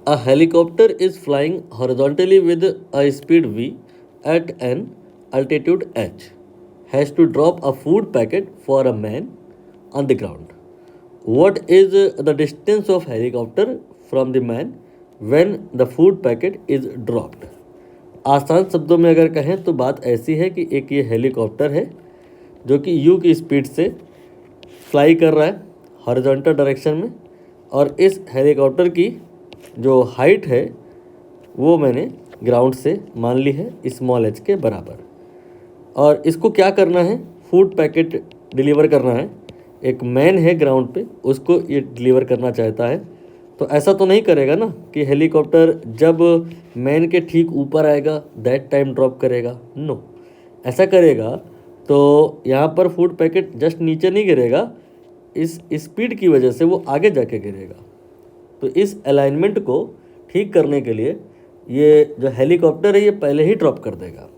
A helicopter is flying horizontally with a speed v at an altitude h. Has to drop a food packet for a man on the ground. What is the distance of helicopter from the man when the food packet is dropped? आसान शब्दों में अगर कहें तो बात ऐसी है कि एक ये हेलीकॉप्टर है जो कि यू की स्पीड से फ्लाई कर रहा है हॉरिजॉन्टल डायरेक्शन में, और इस हेलीकॉप्टर की जो हाइट है वो मैंने ग्राउंड से मान ली है स्मॉल एच के बराबर। और इसको क्या करना है, फूड पैकेट डिलीवर करना है। एक मैन है ग्राउंड पे, उसको ये डिलीवर करना चाहता है। तो ऐसा तो नहीं करेगा ना कि हेलीकॉप्टर जब मैन के ठीक ऊपर आएगा दैट टाइम ड्रॉप करेगा, नो। ऐसा करेगा तो यहाँ पर फूड पैकेट जस्ट नीचे नहीं गिरेगा, इस स्पीड की वजह से वो आगे जाके गिरेगा। तो इस अलाइनमेंट को ठीक करने के लिए ये जो हेलीकॉप्टर है ये पहले ही ड्रॉप कर देगा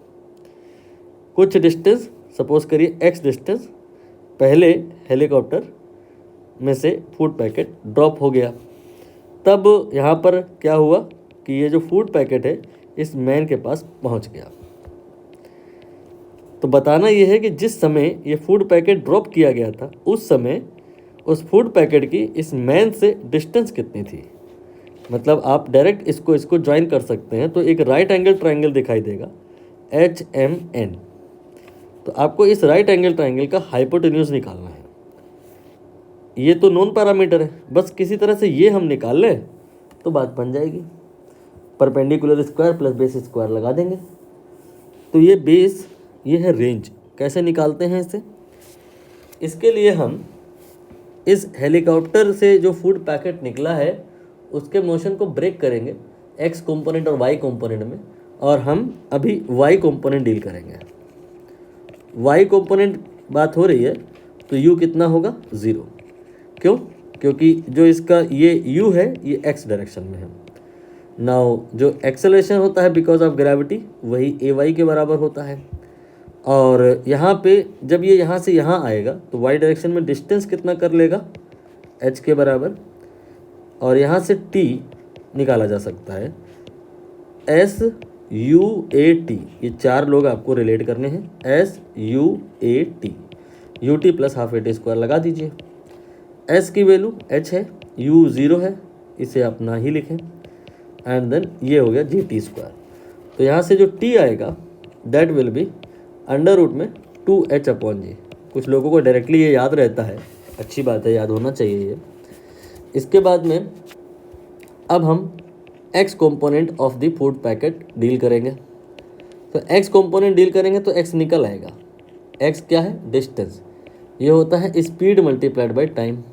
कुछ डिस्टेंस, सपोज करिए x डिस्टेंस। पहले हेलीकॉप्टर में से फूड पैकेट ड्रॉप हो गया, तब यहाँ पर क्या हुआ कि ये जो फूड पैकेट है इस मैन के पास पहुँच गया। तो बताना ये है कि जिस समय ये फूड पैकेट ड्रॉप किया गया था उस समय उस फूड पैकेट की इस मैन से डिस्टेंस कितनी थी। मतलब आप डायरेक्ट इसको ज्वाइन कर सकते हैं तो एक राइट एंगल ट्रायंगल दिखाई देगा HMN। तो आपको इस राइट एंगल ट्रायंगल का हाइपोटेन्यूज निकालना है। ये तो नॉन पैरामीटर है, बस किसी तरह से ये हम निकाल लें तो बात बन जाएगी। Perpendicular square plus base square लगा देंगे। तो ये बेस, ये है रेंज। कैसे निकालते हैं इसे? इसके लिए हम इस हेलीकॉप्टर से जो फूड पैकेट निकला है उसके मोशन को ब्रेक करेंगे एक्स कंपोनेंट और वाई कंपोनेंट में, और हम अभी वाई कंपोनेंट डील करेंगे। वाई कंपोनेंट बात हो रही है तो यू कितना होगा, 0। क्यों? क्योंकि जो इसका ये यू है ये एक्स डायरेक्शन में है। नाउ जो एक्सेलरेशन होता है बिकॉज ऑफ ग्रेविटी वही ए वाई के बराबर होता है। और यहाँ पे जब ये यहाँ से यहाँ आएगा तो वाई डायरेक्शन में डिस्टेंस कितना कर लेगा, h के बराबर। और यहाँ से t निकाला जा सकता है SUAT। ये 4 लोग आपको रिलेट करने हैं, SUAT। UT plus half AT square लगा दीजिए। S की वैल्यू h है, U 0 है, इसे आप ना ही लिखें। एंड देन ये हो गया GT स्क्वायर। तो यहाँ से जो t आएगा that will be under root में 2h/g। कुछ लोगों को डायरेक्टली ये याद रहता है, अच्छी बात है, याद होना चाहिए ये। इसके बाद में अब हम x component of the food packet deal करेंगे। तो x कंपोनेंट डील करेंगे तो x निकल आएगा। x क्या है, डिस्टेंस। ये होता है speed multiplied by time.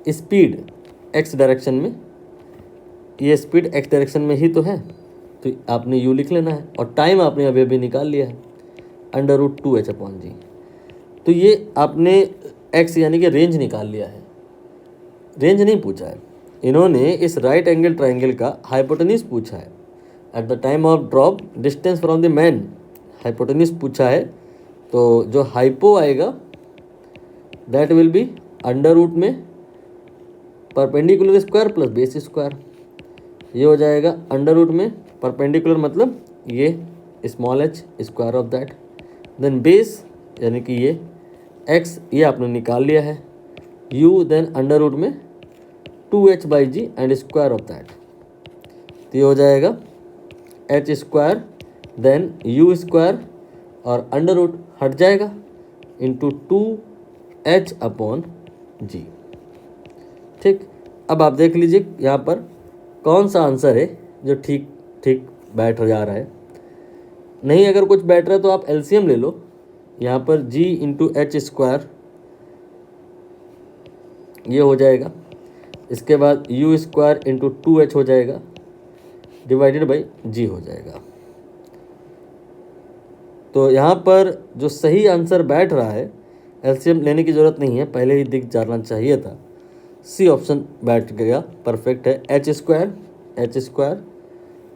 Speed x direction में, ये स्पीड x डायरेक्शन में ही तो है, तो आपने u लिख लेना है। और टाइम आपने अभी अभी निकाल लिया है अंडर रूट 2h/g। तो ये आपने x यानी कि रेंज निकाल लिया है। रेंज नहीं पूछा है, इन्होंने इस राइट एंगल ट्रायंगल का हाइपोटेन्यूज पूछा है। At the time of drop distance from the man, hypotenuse पूछा है। तो जो हाइपो आएगा that will be under root में perpendicular square plus base square. ये हो जाएगा अंडर रूट में परपेंडिकुलर मतलब ये small h square of that, then base यानी कि ये x, ये आपने निकाल लिया है, u देन अंडर रूट में 2h/g and square of that. तो ये हो जाएगा h square then u square और अंडर रूट हट जाएगा इंटू 2h/g। ठीक, अब आप देख लीजिए यहाँ पर कौन सा आंसर है जो ठीक ठीक बैठ जा रहा है। नहीं अगर कुछ बैठ रहा है तो आप एलसीएम ले लो। यहाँ पर g इंटू एच स्क्वायर ये हो जाएगा, इसके बाद u स्क्वायर इंटू 2h हो जाएगा डिवाइडेड बाई g हो जाएगा। तो यहाँ पर जो सही आंसर बैठ रहा है, एलसीएम लेने की ज़रूरत नहीं है, पहले ही दिख जाना चाहिए था। सी ऑप्शन बैठ गया, परफेक्ट है। एच स्क्वायर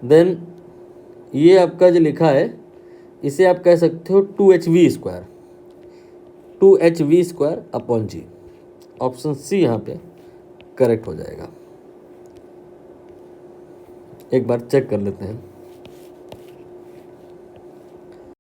देन ये आपका जो लिखा है इसे आप कह सकते हो 2HV square, 2HV square upon G. Option C यहाँ पे करेक्ट हो जाएगा। एक बार चेक कर लेते हैं।